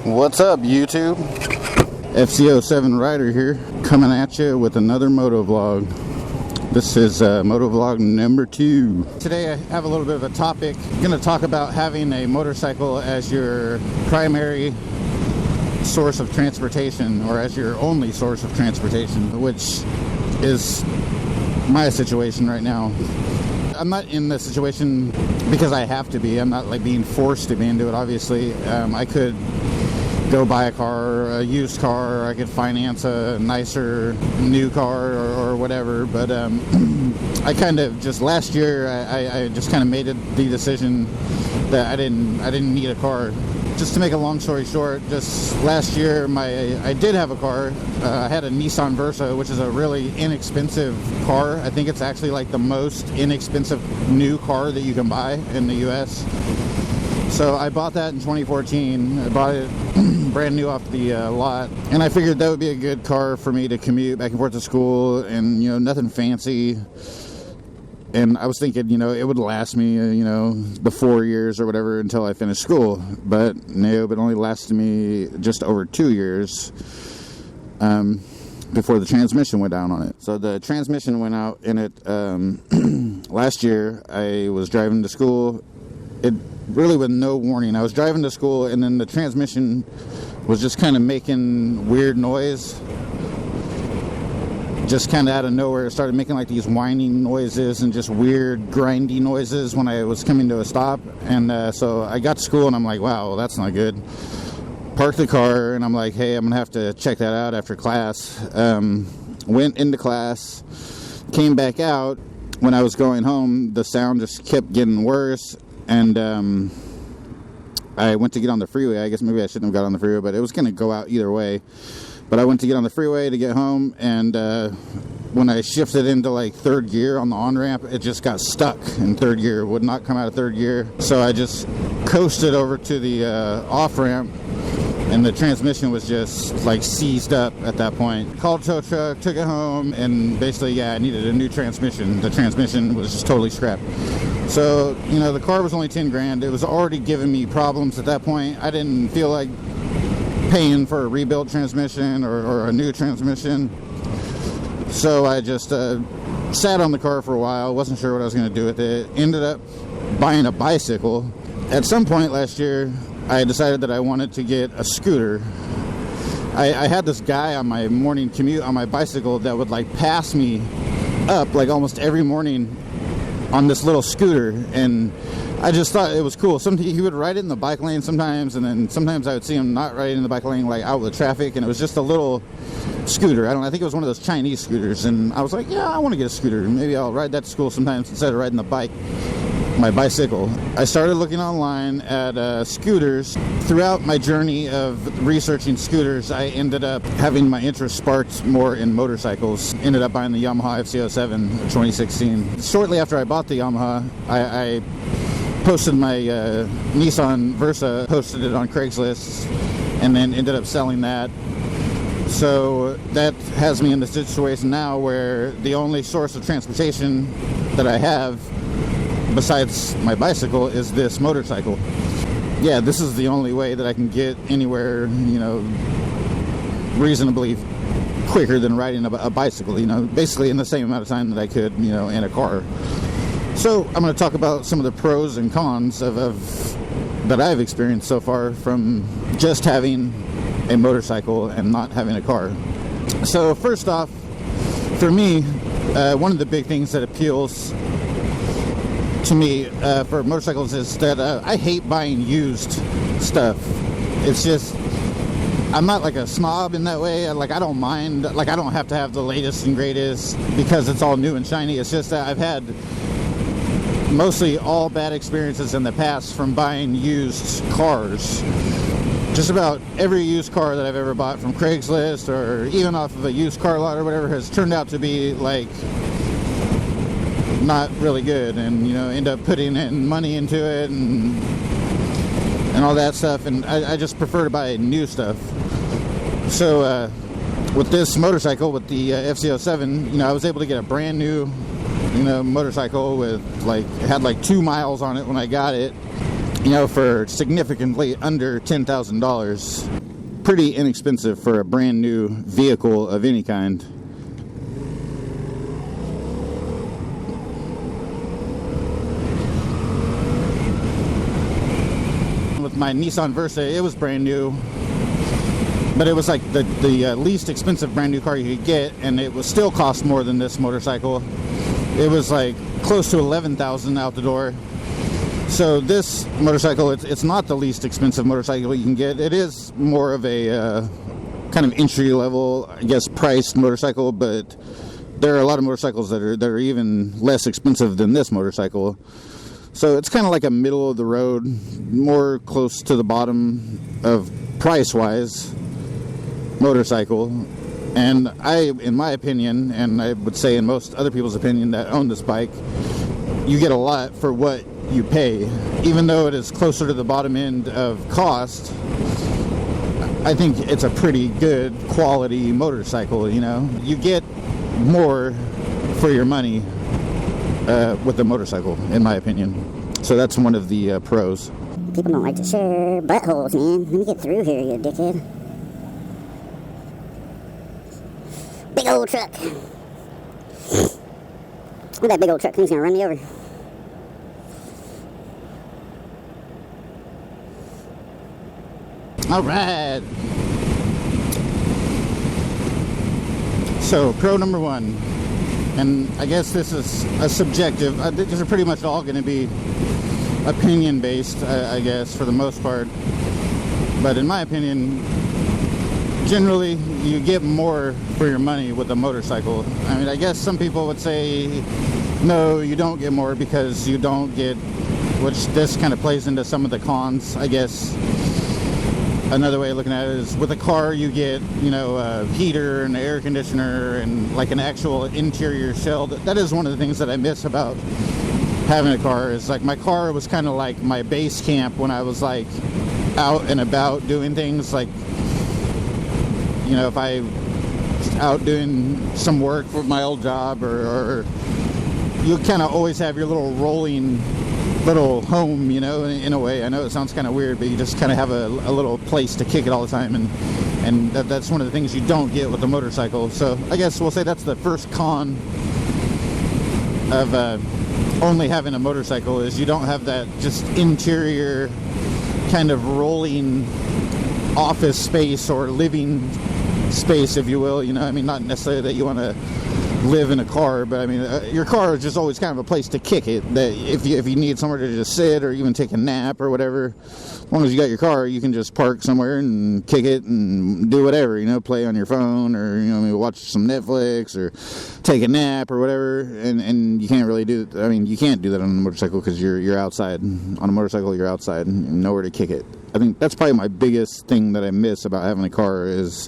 What's up, YouTube? FCO7 Rider here, coming at you with another motovlog. This is motovlog number 2. Today I have a little bit of a topic. I'm going to talk about having a motorcycle as your primary source of transportation, or as your only source of transportation, which is my situation right now. I'm not in this situation because I have to be. I'm not like being forced to be into it, obviously. I could go buy a car, a used car, or I could finance a nicer new car or whatever, but I kind of just last year I just kind of made the decision that I didn't need a car. Just to make a long story short, just last year I did have a car. I had a Nissan Versa, which is a really inexpensive car. I think it's actually like the most inexpensive new car that you can buy in the US. So I bought that in 2014. I bought it brand new off the lot, and I figured that would be a good car for me to commute back and forth to school, and nothing fancy. And I was thinking, it would last me, the 4 years or whatever until I finished school. But no, it only lasted me just over 2 years before the transmission went down on it. So the transmission went out in it last year. I was driving to school. It really with no warning. I was driving to school, and then the transmission was just kind of making weird noise. Just kind of out of nowhere, it started making like these whining noises and just weird grindy noises when I was coming to a stop. And so I got to school and I'm like, wow, well, that's not good. Parked the car and I'm like, hey, I'm gonna have to check that out after class. Went into class, came back out. When I was going home, the sound just kept getting worse, and I went to get on the freeway. I guess maybe I shouldn't have got on the freeway, but it was gonna go out either way. But I went to get on the freeway to get home, and when I shifted into like third gear on the on-ramp, it just got stuck in third gear. It would not come out of third gear. So I just coasted over to the off-ramp, and the transmission was just like seized up at that point. Called a tow truck, took it home, and basically, I needed a new transmission. The transmission was just totally scrapped. So, the car was only 10 grand. It was already giving me problems at that point. I didn't feel like paying for a rebuilt transmission or a new transmission. So I just sat on the car for a while, wasn't sure what I was going to do with it. Ended up buying a bicycle. At some point last year, I decided that I wanted to get a scooter. I had this guy on my morning commute on my bicycle that would like pass me up like almost every morning on this little scooter, and I just thought it was cool. He would ride it in the bike lane sometimes, and then sometimes I would see him not riding in the bike lane, like out with traffic, and it was just a little scooter. I think it was one of those Chinese scooters, and I was like, yeah, I want to get a scooter. Maybe I'll ride that to school sometimes instead of riding my bicycle. I started looking online at scooters. Throughout my journey of researching scooters, I ended up having my interest sparked more in motorcycles. Ended up buying the Yamaha FCO7 2016. Shortly after I bought the Yamaha, I posted my Nissan Versa, posted it on Craigslist, and then ended up selling that. So that has me in the situation now where the only source of transportation that I have besides my bicycle is this motorcycle. Yeah, this is the only way that I can get anywhere, reasonably quicker than riding a bicycle, basically in the same amount of time that I could, in a car. So I'm going to talk about some of the pros and cons of that I've experienced so far from just having a motorcycle and not having a car. So first off, for me, one of the big things that appeals to me for motorcycles is that I hate buying used stuff. It's just, I'm not like a snob in that way. I don't mind, I don't have to have the latest and greatest because it's all new and shiny. It's just that I've had mostly all bad experiences in the past from buying used cars. Just about every used car that I've ever bought from Craigslist or even off of a used car lot or whatever has turned out to be like not really good, and end up putting in money into it and all that stuff, and I just prefer to buy new stuff. So with this motorcycle, with the FCO7, I was able to get a brand new motorcycle with it had 2 miles on it when I got it, you know, for significantly under $10,000. Pretty inexpensive for a brand new vehicle of any kind. With my Nissan Versa, it was brand new, but it was like the least expensive brand new car you could get, and it was still cost more than this motorcycle. It was like close to $11,000 out the door. So this motorcycle, it's not the least expensive motorcycle you can get. It is more of a kind of entry level, I guess, priced motorcycle, but there are a lot of motorcycles that are even less expensive than this motorcycle. So it's kind of like a middle of the road, more close to the bottom of price-wise motorcycle. And in my opinion, and I would say in most other people's opinion that own this bike, you get a lot for what you pay. Even though it is closer to the bottom end of cost, I think it's a pretty good quality motorcycle, you know. You get more for your money with the motorcycle, in my opinion. So that's one of the pros. People don't like to share buttholes, man. Let me get through here, you dickhead. Big old truck. Look at that big old truck. He's gonna run me over. All right. So, pro number one, and I guess this is a subjective. These are pretty much all going to be opinion-based, I guess, for the most part. But in my opinion, generally, you get more for your money with a motorcycle. I mean, I guess some people would say, no, you don't get more because you don't get, which this kind of plays into some of the cons, I guess. Another way of looking at it is with a car you get, you know, a heater and an air conditioner and like an actual interior shell. That is one of the things that I miss about having a car. Is like my car was kind of like my base camp when I was like out and about doing things. Like, you know, if I was out doing some work for my old job, or you kind of always have your little rolling little home, you know, in a way. I know it sounds kind of weird, but you just kind of have a little place to kick it all the time, and that's one of the things you don't get with a motorcycle. So I guess we'll say that's the first con of only having a motorcycle, is you don't have that just interior kind of rolling office space or living space, if you will. You know, I mean, not necessarily that you want to live in a car, but I mean, your car is just always kind of a place to kick it, that if you need somewhere to just sit or even take a nap or whatever, as long as you got your car, you can just park somewhere and kick it and do whatever, you know, play on your phone, or, you know, maybe watch some Netflix or take a nap or whatever. And you can't really do, I mean, you can't do that on a motorcycle because you're outside. On a motorcycle, you're outside and nowhere to kick it. I think that's probably my biggest thing that I miss about having a car. Is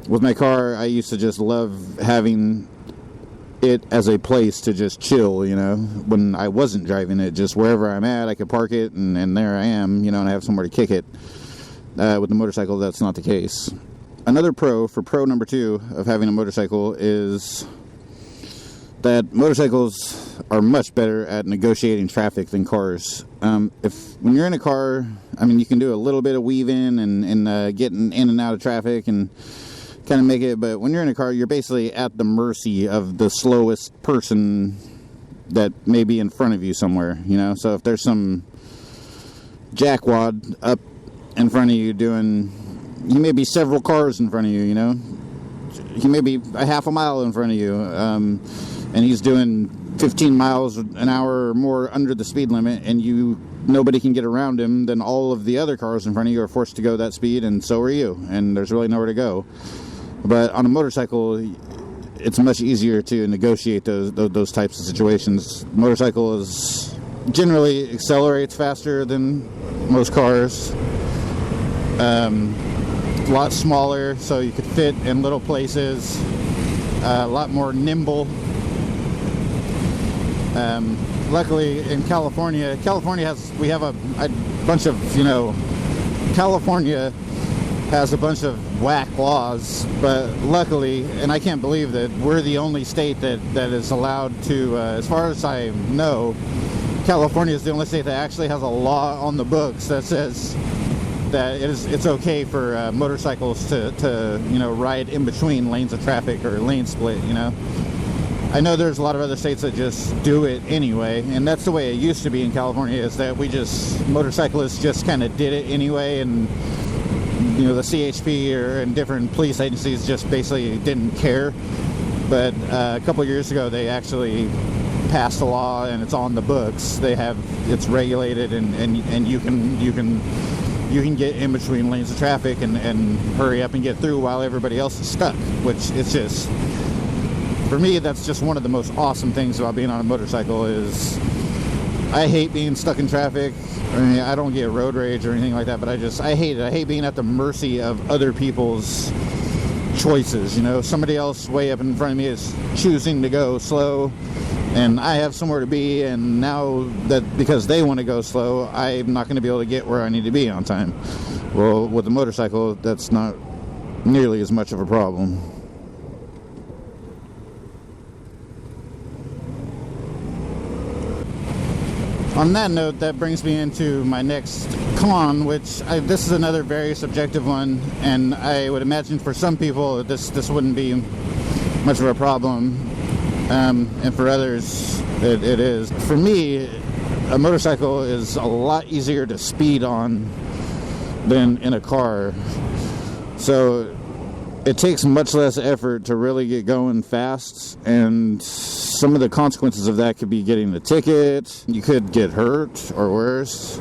with my car, I used to just love having it as a place to just chill, you know, when I wasn't driving it. Just wherever I'm at, I could park it, and there I am, you know, and I have somewhere to kick it. With the motorcycle, that's not the case. Another pro number two of having a motorcycle is that motorcycles are much better at negotiating traffic than cars. When you're in a car, I mean, you can do a little bit of weaving and getting in and out of traffic and kind of make it, but when you're in a car, you're basically at the mercy of the slowest person that may be in front of you somewhere, you know. So if there's some jackwad up in front of you he may be several cars in front of you, you know. He may be a half a mile in front of you, and he's doing 15 miles an hour or more under the speed limit, and nobody can get around him, then all of the other cars in front of you are forced to go that speed, and so are you, and there's really nowhere to go. But on a motorcycle, it's much easier to negotiate those types of situations. Motorcycle generally accelerates faster than most cars. A lot smaller, so you could fit in little places. A lot more nimble. Luckily, in California we have a bunch of, you know, California has a bunch of whack laws, but luckily, and I can't believe that we're the only state that is allowed to, as far as I know, California is the only state that actually has a law on the books that says that it's okay for motorcycles to you know, ride in between lanes of traffic or lane split, you know. I know there's a lot of other states that just do it anyway, and that's the way it used to be in California, is that motorcyclists just kind of did it anyway, and you know, the CHP and different police agencies just basically didn't care. But a couple years ago, they actually passed a law, and it's on the books. It's regulated, and you can get in between lanes of traffic and hurry up and get through while everybody else is stuck, which is just, for me, that's just one of the most awesome things about being on a motorcycle. Is I hate being stuck in traffic. I mean, I don't get road rage or anything like that, but I hate it. I hate being at the mercy of other people's choices. You know, somebody else way up in front of me is choosing to go slow, and I have somewhere to be, and now that because they want to go slow, I'm not going to be able to get where I need to be on time. Well, with a motorcycle, that's not nearly as much of a problem. On that note, that brings me into my next con, which this is another very subjective one, and I would imagine for some people this wouldn't be much of a problem, and for others it is. For me, a motorcycle is a lot easier to speed on than in a car, so it takes much less effort to really get going fast, and some of the consequences of that could be getting a ticket. You could get hurt or worse.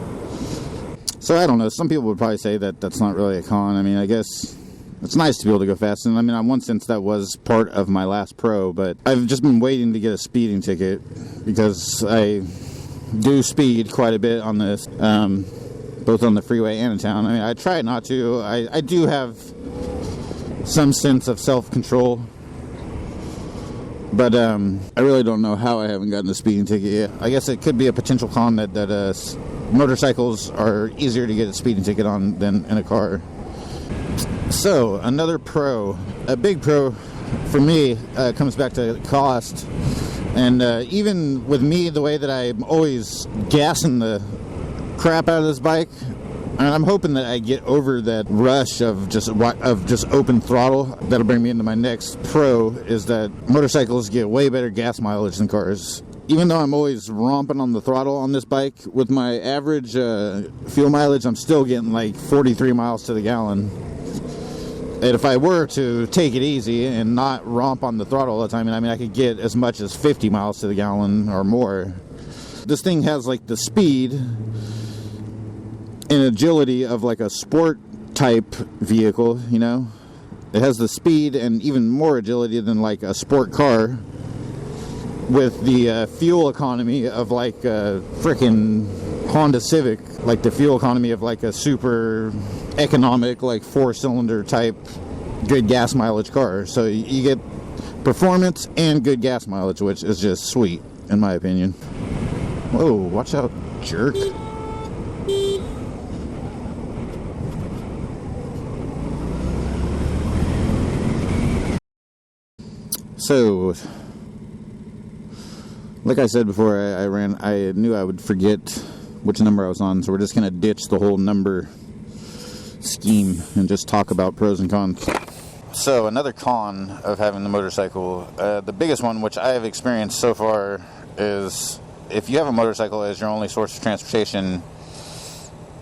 So I don't know. Some people would probably say that that's not really a con. I mean, I guess it's nice to be able to go fast. And I mean, in one sense, that was part of my last pro, but I've just been waiting to get a speeding ticket because I do speed quite a bit on this, both on the freeway and in town. I mean, I try not to. I do have some sense of self-control, but I really don't know how I haven't gotten a speeding ticket yet. I guess it could be a potential con that motorcycles are easier to get a speeding ticket on than in a car. So another pro, a big pro for me, comes back to cost. And even with me, the way that I'm always gassing the crap out of this bike, and I'm hoping that I get over that rush of just open throttle. That'll bring me into my next pro, is that motorcycles get way better gas mileage than cars. Even though I'm always romping on the throttle on this bike, with my average fuel mileage, I'm still getting like 43 miles to the gallon. And if I were to take it easy and not romp on the throttle all the time, I mean, I could get as much as 50 miles to the gallon or more. This thing has like the speed and agility of like a sport type vehicle, you know. It has the speed and even more agility than like a sport car, with the fuel economy of like a frickin' Honda Civic, like the fuel economy of like a super economic, like 4-cylinder type good gas mileage car. So you get performance and good gas mileage, which is just sweet in my opinion. Whoa, watch out, jerk. So, like I said before I knew I would forget which number I was on, so we're just going to ditch the whole number scheme and just talk about pros and cons. So, another con of having the motorcycle, the biggest one, which I have experienced so far, is if you have a motorcycle as your only source of transportation,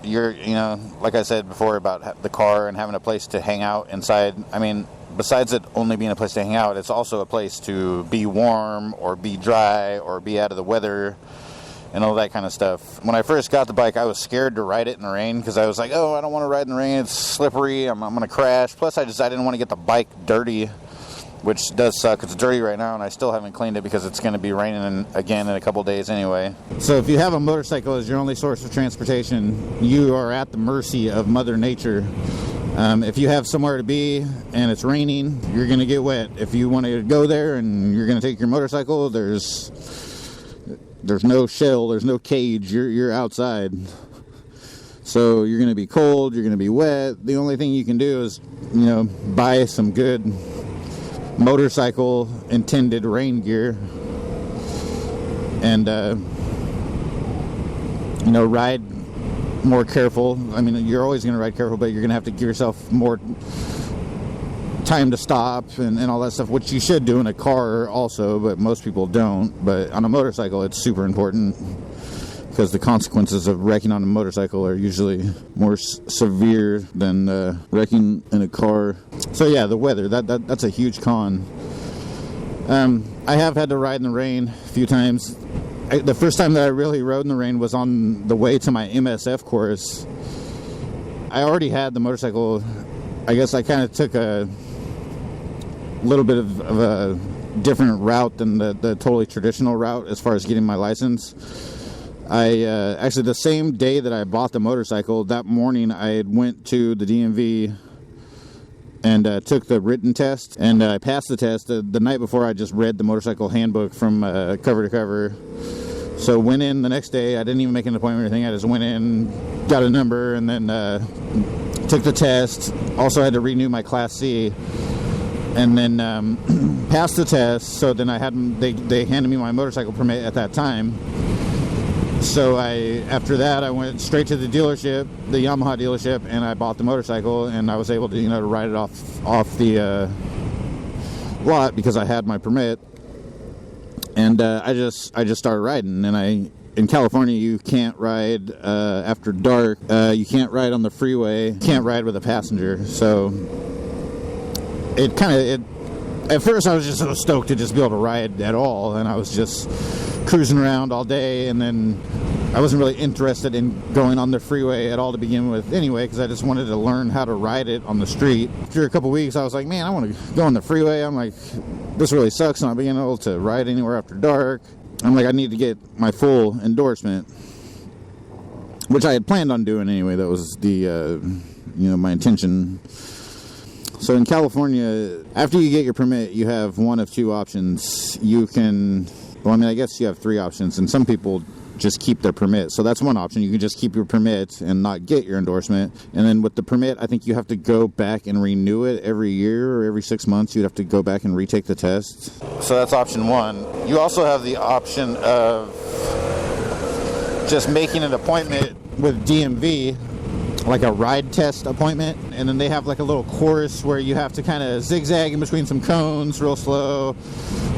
you know, like I said before about the car and having a place to hang out inside, I mean, besides it only being a place to hang out, it's also a place to be warm or be dry or be out of the weather and all that kind of stuff. When I first got the bike, I was scared to ride it in the rain because I was like, oh, I don't want to ride in the rain. It's slippery. I'm going to crash. Plus, I didn't want to get the bike dirty, which does suck. It's dirty right now, and I still haven't cleaned it because it's going to be raining again in a couple days anyway. So if you have a motorcycle as your only source of transportation, you are at the mercy of Mother Nature. If you have somewhere to be and it's raining, you're going to get wet. If you want to go there and you're going to take your motorcycle, there's no shell, there's no cage, you're outside. So you're going to be cold, you're going to be wet. The only thing you can do is, you know, buy some good motorcycle intended rain gear and ride more careful. I mean, you're always going to ride careful, but you're going to have to give yourself more time to stop and all that stuff, which you should do in a car also, but most people don't. But on a motorcycle, it's super important because the consequences of wrecking on a motorcycle are usually more severe than wrecking in a car. So yeah, the weather, that's a huge con. I have had to ride in the rain a few times. The first time that I really rode in the rain was on the way to my MSF course. I already had the motorcycle. I guess I kind of took a little bit of a different route than the totally traditional route as far as getting my license. I actually, the same day that I bought the motorcycle, that morning I went to the DMV and took the written test, and I passed the test. The night before, I just read the motorcycle handbook from cover to cover. So went in the next day. I didn't even make an appointment or anything. I just went in, got a number, and then took the test. Also had to renew my Class C, and then passed the test. So then they handed me my motorcycle permit at that time. So after that, I went straight to the dealership, the Yamaha dealership, and I bought the motorcycle, and I was able to, to ride it off the lot because I had my permit. And I just started riding, and in California, you can't ride after dark. You can't ride on the freeway. You can't ride with a passenger. So at first I was just so stoked to just be able to ride at all, and I was just cruising around all day, and then I wasn't really interested in going on the freeway at all to begin with anyway, because I just wanted to learn how to ride it on the street. After a couple weeks, I was like, man, I want to go on the freeway. I'm like, this really sucks not being able to ride anywhere after dark. I'm like, I need to get my full endorsement, which I had planned on doing anyway. That was the my intention. So in California, after you get your permit, you have one of two options. You can, I guess you have three options, and some people just keep their permit. So that's one option. You can just keep your permit and not get your endorsement. And then with the permit, I think you have to go back and renew it every year or every 6 months. You'd have to go back and retake the test. So that's option one. You also have the option of just making an appointment with DMV, like a ride test appointment, and then they have like a little course where you have to kind of zigzag in between some cones real slow.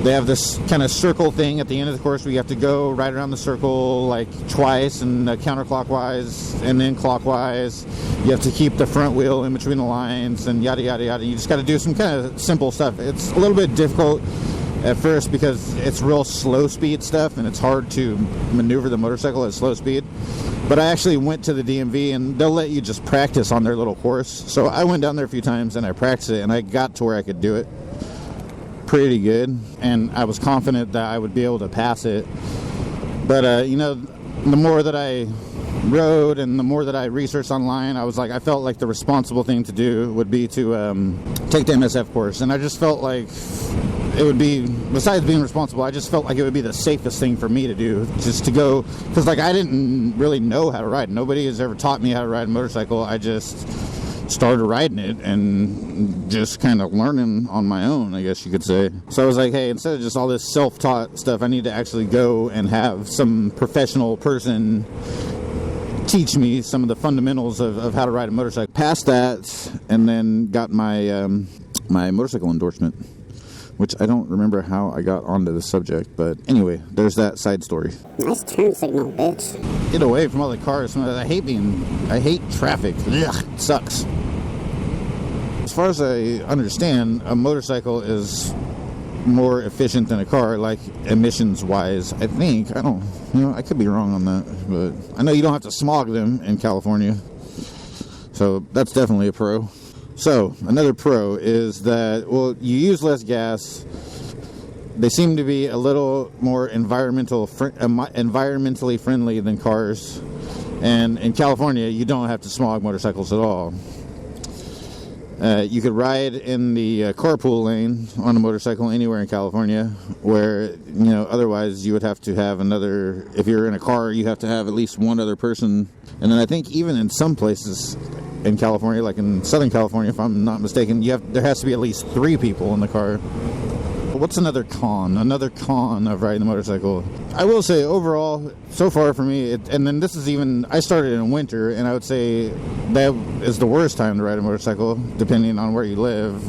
They have this kind of circle thing at the end of the course where you have to go right around the circle like twice, and counterclockwise and then clockwise. You have to keep the front wheel in between the lines and yada yada yada. You just got to do some kind of simple stuff. It's a little bit difficult at first because it's real slow speed stuff, and it's hard to maneuver the motorcycle at slow speed. But I actually went to the DMV, and they'll let you just practice on their little course. So I went down there a few times, and I practiced it, and I got to where I could do it pretty good. And I was confident that I would be able to pass it. But, the more that I rode and the more that I researched online, I felt like the responsible thing to do would be to take the MSF course. And I just felt like it would be, besides being responsible, I just felt like it would be the safest thing for me to do, just to go, because I didn't really know how to ride. Nobody has ever taught me how to ride a motorcycle. I just started riding it and just kind of learning on my own, I guess you could say. So I was like, hey, instead of just all this self-taught stuff, I need to actually go and have some professional person teach me some of the fundamentals of how to ride a motorcycle. Passed that, and then got my my motorcycle endorsement, which I don't remember how I got onto the subject, but anyway, there's that side story. Nice turn signal, bitch. Get away from all the cars. I hate traffic. Ugh, it sucks. As far as I understand, a motorcycle is more efficient than a car, like emissions-wise, I think. I could be wrong on that, but I know you don't have to smog them in California, so that's definitely a pro. So, another pro is that, you use less gas. They seem to be a little more environmentally friendly than cars. And in California, you don't have to smog motorcycles at all. You could ride in the carpool lane on a motorcycle anywhere in California, where, otherwise you would have to have if you're in a car, you have to have at least one other person. And then I think even in some places in California, like in Southern California, if I'm not mistaken, there has to be at least 3 people in the car. What's another con? Another con of riding a motorcycle. I will say overall, so far for me, and then this is even, I started in winter, and I would say that is the worst time to ride a motorcycle, depending on where you live.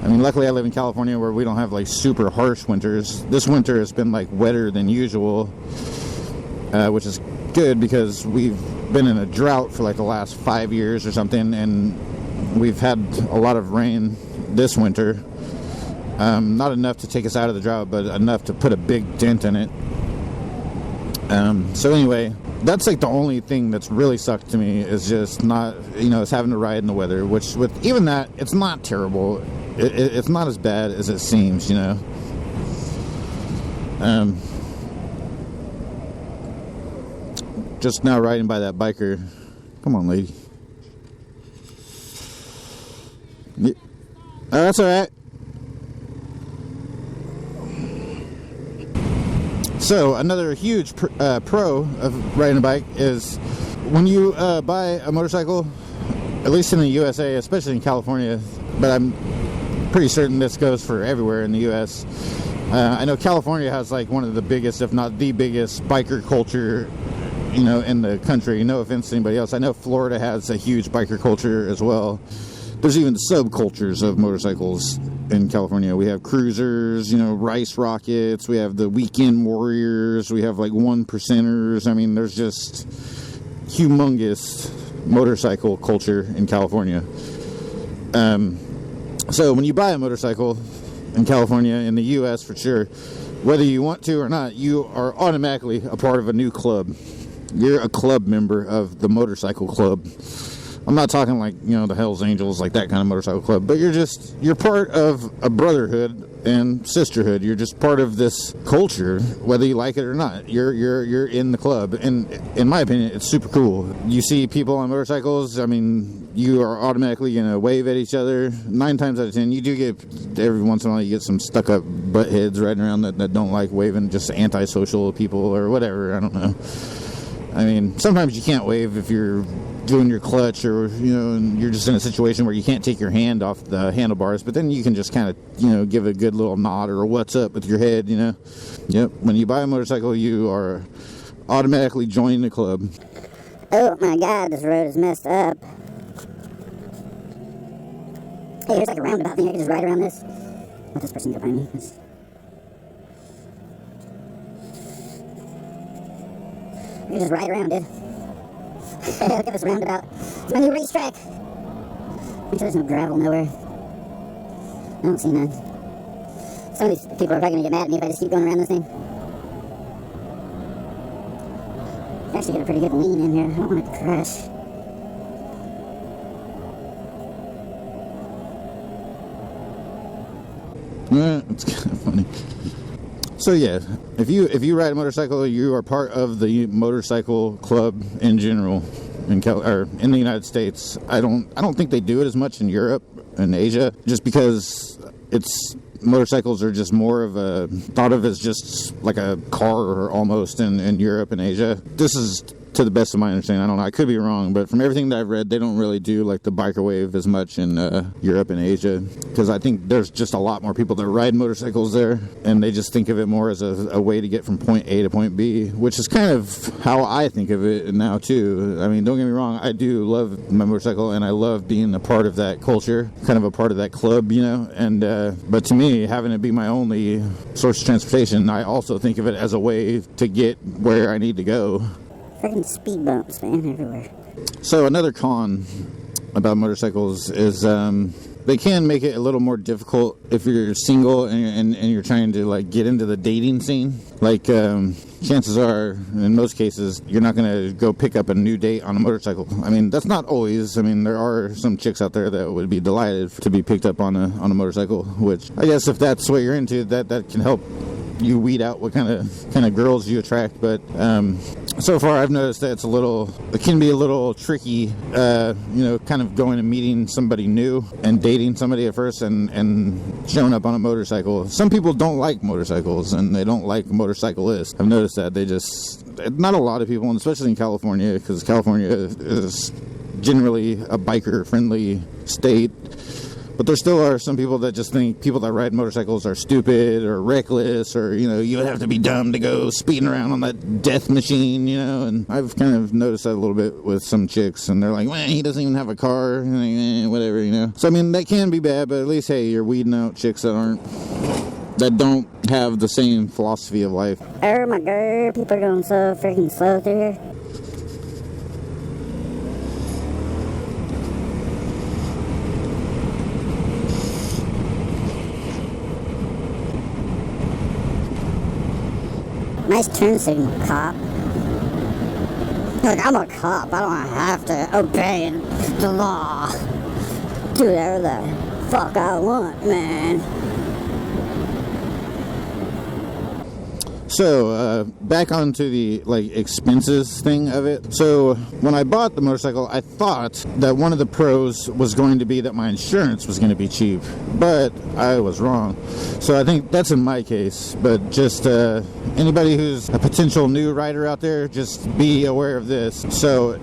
I mean, luckily I live in California where we don't have like super harsh winters. This winter has been like wetter than usual, which is good because we've been in a drought for like the last 5 years or something, and we've had a lot of rain this winter. Not enough to take us out of the drought, but enough to put a big dent in it. So anyway, that's like the only thing that's really sucked to me is just not, it's having to ride in the weather, which with even that, it's not terrible. It's not as bad as it seems, Just now riding by that biker. Come on, lady. Yeah. Oh, that's all right. So another huge pro of riding a bike is when you buy a motorcycle, at least in the USA, especially in California, but I'm pretty certain this goes for everywhere in the US. I know California has like one of the biggest, if not the biggest, biker culture, in the country. No offense to anybody else. I know Florida has a huge biker culture as well. There's even subcultures of motorcycles in California. We have cruisers, rice rockets. We have the weekend warriors. We have like 1%ers. I mean, there's just humongous motorcycle culture in California. So when you buy a motorcycle in California, in the U.S. for sure, whether you want to or not, you are automatically a part of a new club. You're a club member of the motorcycle club. I'm not talking like, the Hells Angels, like that kind of motorcycle club, but you're part of a brotherhood and sisterhood. You're just part of this culture, whether you like it or not. You're in the club, and in my opinion, it's super cool. You see people on motorcycles, I mean, you are automatically going to wave at each other. 9 times out of 10, you do get, every once in a while, you get some stuck-up buttheads riding around that don't like waving, just antisocial people or whatever, I don't know. I mean, sometimes you can't wave if you're doing your clutch or, and you're just in a situation where you can't take your hand off the handlebars, but then you can just kind of, give a good little nod or what's up with your head, Yep, when you buy a motorcycle, you are automatically joining the club. Oh my God, this road is messed up. Hey, there's like a roundabout thing. I can just ride around this. Let this person go by me. You can just ride around it. Look at this roundabout. It's my new racetrack. Make sure there's no gravel nowhere. I don't see none. Some of these people are probably going to get mad at me if I just keep going around this thing. I actually get a pretty good lean in here. I don't want to crash. Yeah, it's kind of funny. So yeah, if you ride a motorcycle, you are part of the motorcycle club in general in the United States. I don't think they do it as much in Europe and Asia, just because motorcycles are just more of a thought of as just like a car almost in Europe and Asia. This is to the best of my understanding. I don't know. I could be wrong, but from everything that I've read, they don't really do like the biker wave as much in Europe and Asia, because I think there's just a lot more people that ride motorcycles there, and they just think of it more as a way to get from point A to point B, which is kind of how I think of it now too. I mean, don't get me wrong. I do love my motorcycle, and I love being a part of that culture, kind of a part of that club, and but to me, having it be my only source of transportation, I also think of it as a way to get where I need to go. Freaking speed bumps, man, everywhere. So another con about motorcycles is they can make it a little more difficult if you're single and you're trying to like get into the dating scene. Like chances are, in most cases, you're not going to go pick up a new date on a motorcycle. I mean, that's not always. I mean, there are some chicks out there that would be delighted to be picked up on a motorcycle, which I guess if that's what you're into, that can help you weed out what kind of girls you attract. But so far I've noticed that it can be a little tricky, kind of going and meeting somebody new and dating somebody at first and showing up on a motorcycle. Some people don't like motorcycles and they don't like motorcyclists. I've noticed that not a lot of people, and especially in California, because California is generally a biker friendly state. But there still are some people that just think people that ride motorcycles are stupid or reckless, or, you know, you would have to be dumb to go speeding around on that death machine, you know. And I've kind of noticed that a little bit with some chicks, and they're like, man, he doesn't even have a car, whatever, you know. So I mean, that can be bad, but at least, hey, you're weeding out chicks that don't have the same philosophy of life. Oh my god, people are going so freaking slow through here. Nice turn signal, cop. Look, I'm a cop. I don't have to obey the law. Do whatever the fuck I want, man. So, back onto the, like, expenses thing of it. So, when I bought the motorcycle, I thought that one of the pros was going to be that my insurance was going to be cheap. But I was wrong. So, I think that's in my case. But just, anybody who's a potential new rider out there, just be aware of this. So,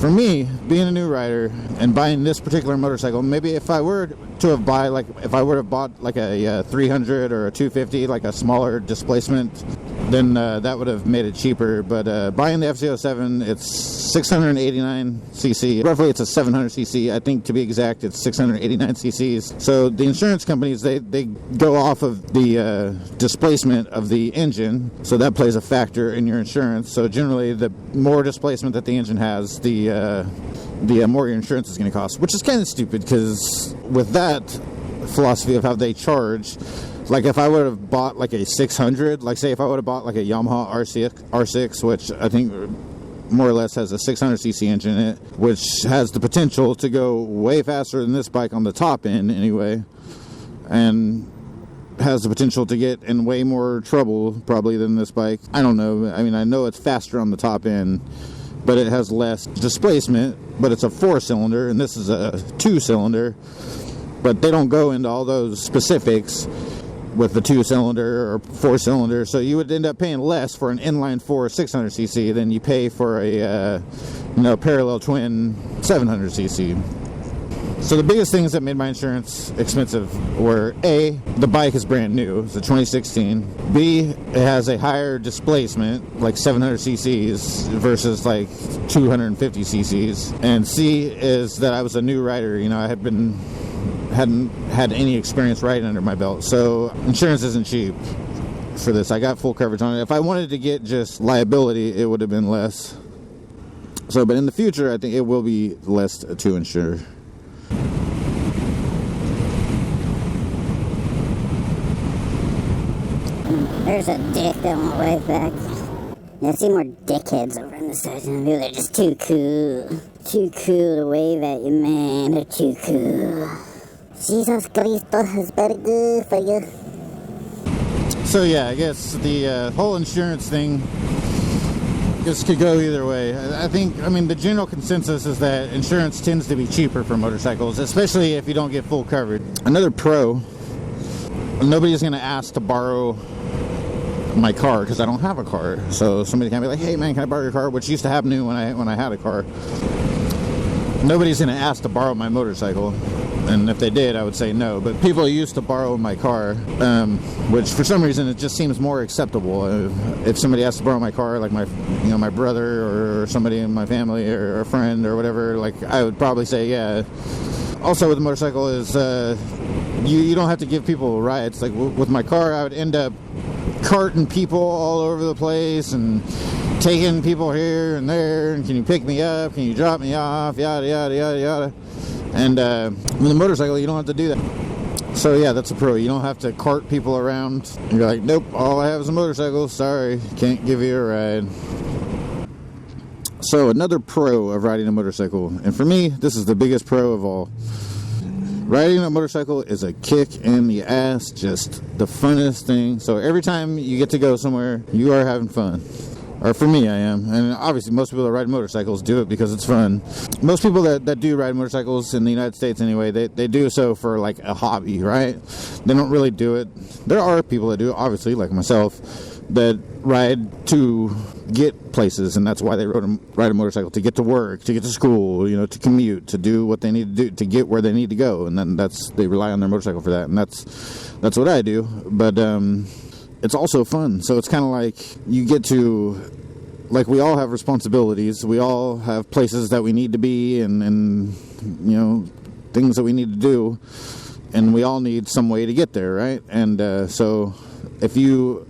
for me, being a new rider and buying this particular motorcycle, maybe if I were to have bought like a 300 or a 250, like a smaller displacement, then that would have made it cheaper. But buying the FZ07, it's 689 cc. Roughly, it's a 700 cc. I think, to be exact, it's 689 cc's. So the insurance companies, they go off of the displacement of the engine, so that plays a factor in your insurance. So generally, the more displacement that the engine has, the more your insurance is going to cost, which is kind of stupid, because with that philosophy of how they charge, like if I would have bought like a 600, like say if I would have bought like a Yamaha R6, which I think more or less has a 600cc engine in it, which has the potential to go way faster than this bike on the top end anyway, and has the potential to get in way more trouble probably than this bike. I don't know. I mean, I know it's faster on the top end, but it has less displacement, but it's a 4-cylinder, and this is a 2-cylinder. But they don't go into all those specifics with the 2-cylinder or 4-cylinder, so you would end up paying less for an inline 4 600cc than you pay for a parallel twin 700cc. So the biggest things that made my insurance expensive were A, the bike is brand new, it's a 2016. B, it has a higher displacement, like 700 cc's versus like 250 cc's. And C is that I was a new rider. You know, I hadn't had any experience riding under my belt. So insurance isn't cheap for this. I got full coverage on it. If I wanted to get just liability, it would have been less. So, but in the future, I think it will be less to insure. There's a dick that won't wave back. Yeah, I see more dickheads over in the section. They're just too cool. Too cool to wave at you, man. They're too cool. Jesus Cristo is very good for you. So yeah, I guess the whole insurance thing just could go either way. I mean, the general consensus is that insurance tends to be cheaper for motorcycles, especially if you don't get full coverage. Another pro, nobody's going to ask to borrow my car because I don't have a car. So somebody can be like, hey man, can I borrow your car? Which used to happen when I had a car. Nobody's going to ask to borrow my motorcycle. And if they did, I would say no. But people used to borrow my car, which for some reason it just seems more acceptable. If somebody asks to borrow my car, like my brother or somebody in my family or a friend or whatever, like I would probably say yeah. Also with the motorcycle is you don't have to give people rides. Like with my car, I would end up carting people all over the place and taking people here and there. And can you pick me up? Can you drop me off? Yada yada yada yada. And with a motorcycle, you don't have to do that. So yeah, that's a pro. You don't have to cart people around. You're like, nope, all I have is a motorcycle. Sorry, can't give you a ride. So another pro of riding a motorcycle, and for me, this is the biggest pro of all. Riding a motorcycle is a kick in the ass, just the funnest thing. So every time you get to go somewhere, you are having fun. Or for me, I am. And obviously, most people that ride motorcycles do it because it's fun. Most people that do ride motorcycles in the United States anyway, they do so for like a hobby, right? They don't really do it. There are people that do it, obviously, like myself. that ride to get places, and that's why they ride a motorcycle, to get to work, to get to school, you know, to commute, to do what they need to do, to get where they need to go, and then they rely on their motorcycle for that, and that's what I do. But it's also fun, so it's kind of like you get to, like, we all have responsibilities, we all have places that we need to be, and you know, things that we need to do, and we all need some way to get there, right? And so if you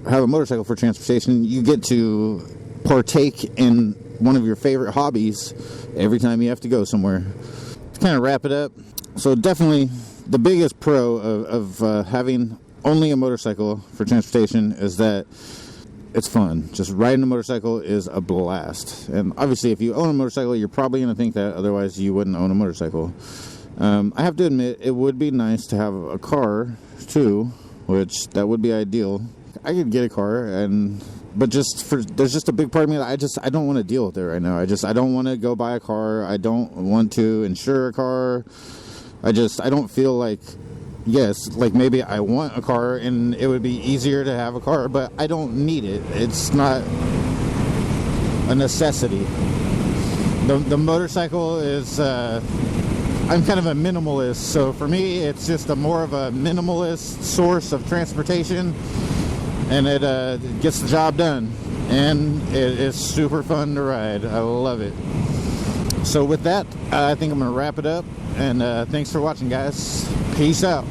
have a motorcycle for transportation, you get to partake in one of your favorite hobbies every time you have to go somewhere. To kind of wrap it up, so definitely the biggest pro of having only a motorcycle for transportation is that it's fun. Just riding a motorcycle is a blast. And obviously, if you own a motorcycle, you're probably going to think that, otherwise you wouldn't own a motorcycle. I have to admit, it would be nice to have a car too, which that would be ideal. I could get a car, but there's just a big part of me that I don't want to deal with it right now. I don't want to go buy a car. I don't want to insure a car. I don't feel like, yes, like maybe I want a car and it would be easier to have a car, but I don't need it. It's not a necessity. The motorcycle is, I'm kind of a minimalist, so for me it's just more of a minimalist source of transportation. And it gets the job done, and it is super fun to ride. I love it. So with that, I think I'm going to wrap it up, and thanks for watching, guys. Peace out.